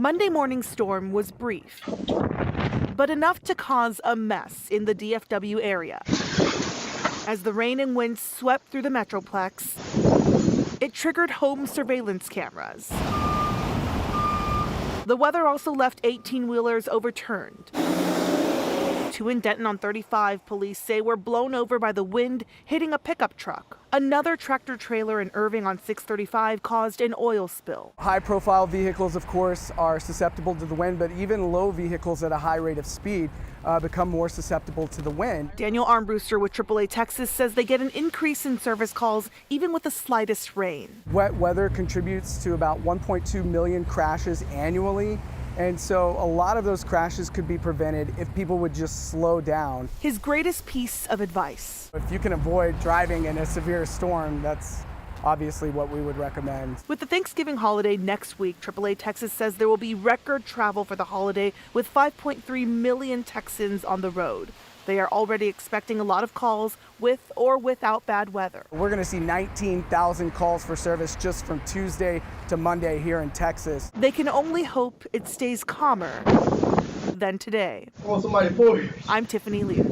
Monday morning's storm was brief, but enough to cause a mess in the DFW area. As the rain and wind swept through the Metroplex, it triggered home surveillance cameras. The weather also left 18-wheelers overturned. 2 in Denton on 35, police say, were blown over by the wind, hitting a pickup truck. Another tractor trailer in Irving on 635 caused an oil spill. High-profile vehicles, of course, are susceptible to the wind, but even low vehicles at a high rate of speed become more susceptible to the wind. Daniel Armbruster with AAA Texas says they get an increase in service calls even with the slightest rain. Wet weather contributes to about 1.2 million crashes annually. And so a lot of those crashes could be prevented if people would just slow down. His greatest piece of advice: if you can avoid driving in a severe storm, that's obviously what we would recommend. With the Thanksgiving holiday next week, AAA Texas says there will be record travel for the holiday with 5.3 million Texans on the road. They are already expecting a lot of calls with or without bad weather. We're going to see 19,000 calls for service just from Tuesday to Monday here in Texas. They can only hope it stays calmer than today. I want somebody for you. I'm Tiffany Lear.